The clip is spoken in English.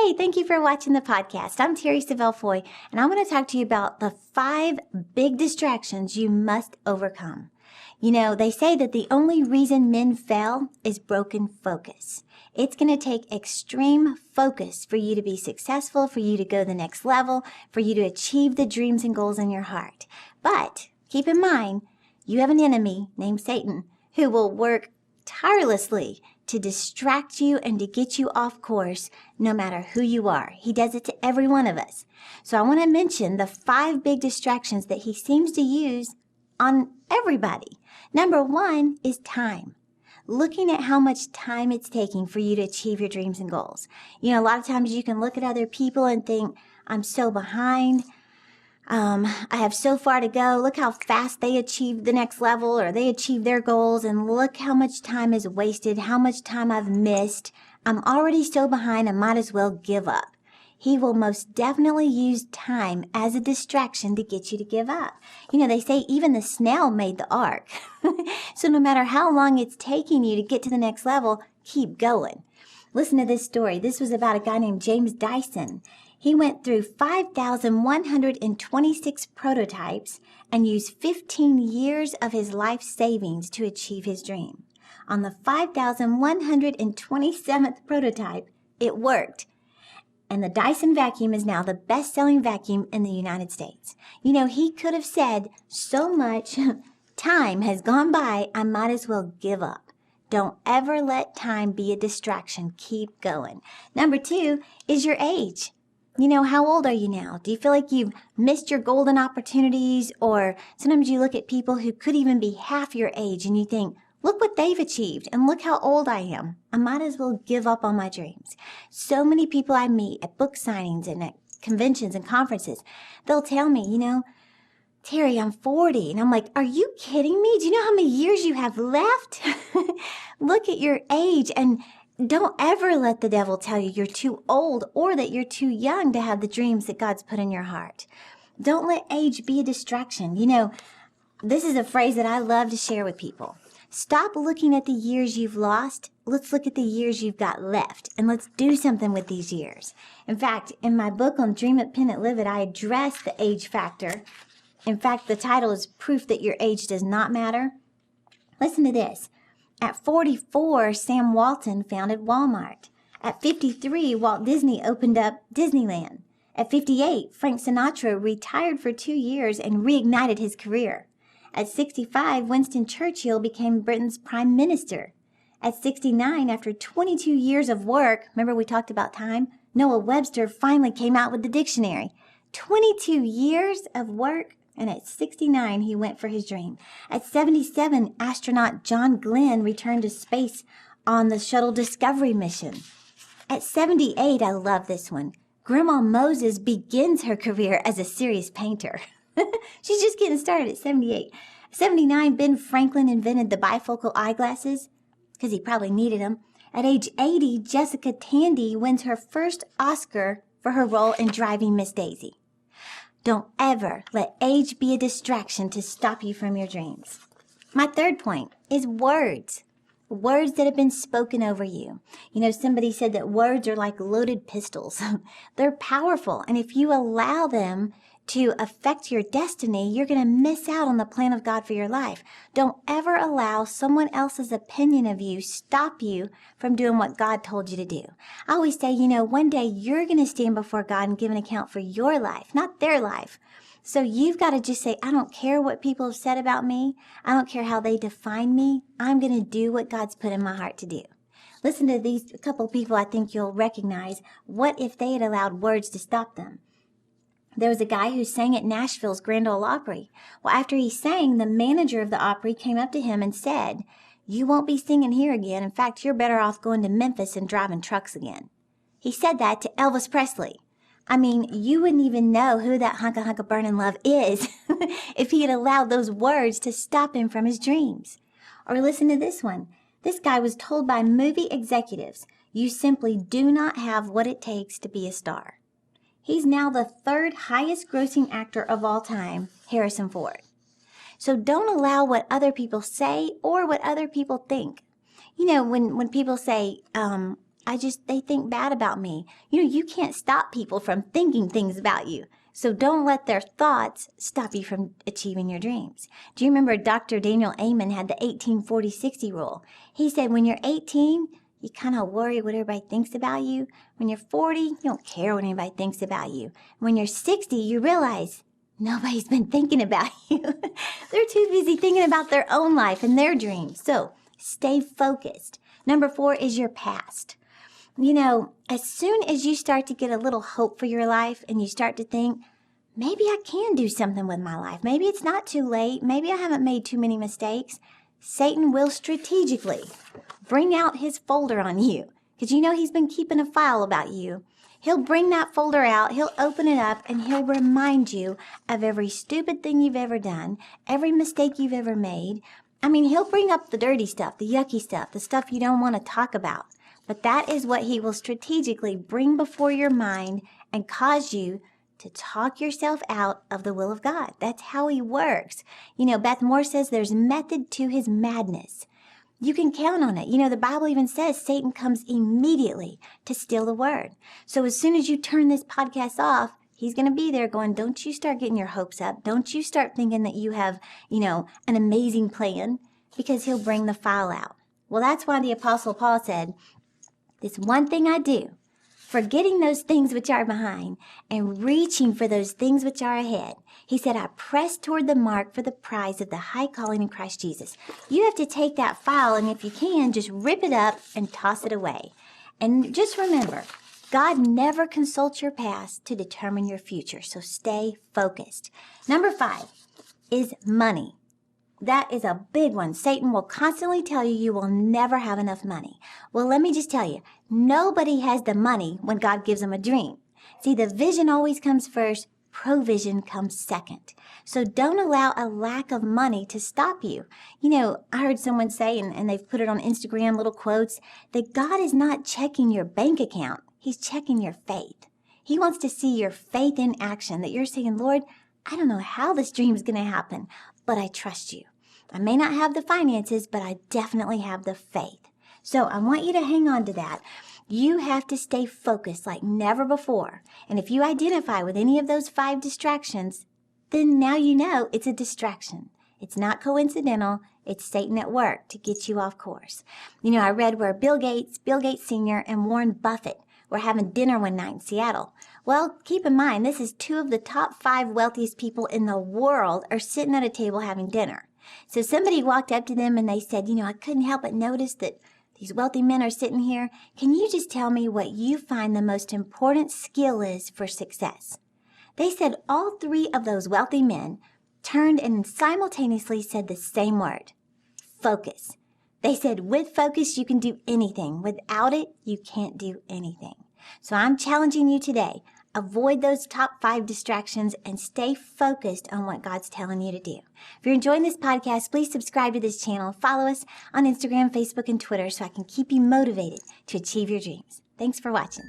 Hey, thank you for watching the podcast. I'm Teresa Belfoy, and I'm going to talk to you about the 5 big distractions you must overcome. You know, they say that the only reason men fail is broken focus. It's going to take extreme focus for you to be successful, for you to go the next level, for you to achieve the dreams and goals in your heart. But keep in mind, you have an enemy named Satan who will work tirelessly to distract you and to get you off course no matter who you are. He does it to every one of us. So I want to mention the 5 big distractions that he seems to use on everybody. Number 1 is time. Looking at how much time it's taking for you to achieve your dreams and goals. You know, a lot of times you can look at other people and think, I'm so behind. I have so far to go. Look how fast they achieved the next level or they achieved their goals, and look how much time is wasted, how much time I've missed. I'm already so behind, I might as well give up. He will most definitely use time as a distraction to get you to give up. You know, they say even the snail made the ark. So no matter how long it's taking you to get to the next level, keep going. Listen to this story. This was about a guy named James Dyson. He went through 5,126 prototypes and used 15 years of his life savings to achieve his dream. On the 5,127th prototype, it worked. And the Dyson vacuum is now the best-selling vacuum in the United States. You know, he could have said, so much time has gone by, I might as well give up. Don't ever let time be a distraction. Keep going. Number 2 is your age. You know, how old are you now? Do you feel like you've missed your golden opportunities? Or sometimes you look at people who could even be half your age and you think, look what they've achieved and look how old I am. I might as well give up on my dreams. So many people I meet at book signings and at conventions and conferences, they'll tell me, you know, Terry, I'm 40. And I'm like, are you kidding me? Do you know how many years you have left? Look at your age, and don't ever let the devil tell you you're too old or that you're too young to have the dreams that God's put in your heart. Don't let age be a distraction. You know, this is a phrase that I love to share with people. Stop looking at the years you've lost. Let's look at the years you've got left, and let's do something with these years. In fact, in my book on Dream It, Pin It, Live It, I address the age factor. In fact, the title is Proof That Your Age Does Not Matter. Listen to this. At 44, Sam Walton founded Walmart. At 53, Walt Disney opened up Disneyland. At 58, Frank Sinatra retired for 2 years and reignited his career. At 65, Winston Churchill became Britain's prime minister. At 69, after 22 years of work, remember we talked about time? Noah Webster finally came out with the dictionary. 22 years of work. And at 69, he went for his dream. At 77, astronaut John Glenn returned to space on the shuttle Discovery mission. At 78, I love this one, Grandma Moses begins her career as a serious painter. She's just getting started at 78. 79, Ben Franklin invented the bifocal eyeglasses because he probably needed them. At age 80, Jessica Tandy wins her first Oscar for her role in Driving Miss Daisy. Don't ever let age be a distraction to stop you from your dreams. My 3rd point is words. Words that have been spoken over you. You know, somebody said that words are like loaded pistols. They're powerful, and if you allow them to affect your destiny, you're going to miss out on the plan of God for your life. Don't ever allow someone else's opinion of you stop you from doing what God told you to do. I always say, you know, one day you're going to stand before God and give an account for your life, not their life. So you've got to just say, I don't care what people have said about me. I don't care how they define me. I'm going to do what God's put in my heart to do. Listen to these couple people I think you'll recognize. What if they had allowed words to stop them? There was a guy who sang at Nashville's Grand Ole Opry. Well, after he sang, the manager of the Opry came up to him and said, you won't be singing here again. In fact, you're better off going to Memphis and driving trucks again. He said that to Elvis Presley. I mean, you wouldn't even know who that hunka hunka burning love is if he had allowed those words to stop him from his dreams. Or listen to this one. This guy was told by movie executives, you simply do not have what it takes to be a star. He's now the 3rd highest grossing actor of all time, Harrison Ford. So don't allow what other people say or what other people think. You know, when people say, they think bad about me. You can't stop people from thinking things about you. So don't let their thoughts stop you from achieving your dreams. Do you remember Dr. Daniel Amen had the 18-40-60 rule? He said when you're 18, you kind of worry what everybody thinks about you. When you're 40, you don't care what anybody thinks about you. When you're 60, you realize nobody's been thinking about you. They're too busy thinking about their own life and their dreams. So stay focused. Number 4 is your past. As soon as you start to get a little hope for your life and you start to think, maybe I can do something with my life. Maybe it's not too late. Maybe I haven't made too many mistakes. Satan will strategically bring out his folder on you because he's been keeping a file about you. He'll bring that folder out, he'll open it up, and he'll remind you of every stupid thing you've ever done, every mistake you've ever made. He'll bring up the dirty stuff, the yucky stuff, the stuff you don't want to talk about. But that is what he will strategically bring before your mind and cause you to talk yourself out of the will of God. That's how he works. Beth Moore says there's method to his madness. You can count on it. The Bible even says Satan comes immediately to steal the word. So as soon as you turn this podcast off, he's going to be there going, don't you start getting your hopes up. Don't you start thinking that you have, an amazing plan, because he'll bring the file out. Well, that's why the Apostle Paul said, this one thing I do, forgetting those things which are behind and reaching for those things which are ahead. He said, I press toward the mark for the prize of the high calling in Christ Jesus. You have to take that file, and if you can, just rip it up and toss it away. And just remember, God never consults your past to determine your future, so stay focused. Number 5 is money. That is a big one. Satan will constantly tell you you will never have enough money. Well, let me just tell you, nobody has the money when God gives them a dream. See, the vision always comes first. Provision comes second. So don't allow a lack of money to stop you. I heard someone say, and they've put it on Instagram, little quotes, that God is not checking your bank account. He's checking your faith. He wants to see your faith in action, that you're saying, Lord, I don't know how this dream is going to happen, but I trust you. I may not have the finances, but I definitely have the faith. So I want you to hang on to that. You have to stay focused like never before. And if you identify with any of those 5 distractions, then now you know it's a distraction. It's not coincidental. It's Satan at work to get you off course. I read where Bill Gates Sr., and Warren Buffett were having dinner one night in Seattle. Well, keep in mind, this is 2 of the top 5 wealthiest people in the world are sitting at a table having dinner. So somebody walked up to them and they said, I couldn't help but notice that these wealthy men are sitting here. Can you just tell me what you find the most important skill is for success? They said all 3 of those wealthy men turned and simultaneously said the same word, focus. They said, with focus, you can do anything. Without it, you can't do anything. So I'm challenging you today. Avoid those top 5 distractions and stay focused on what God's telling you to do. If you're enjoying this podcast, please subscribe to this channel. Follow us on Instagram, Facebook, and Twitter so I can keep you motivated to achieve your dreams. Thanks for watching.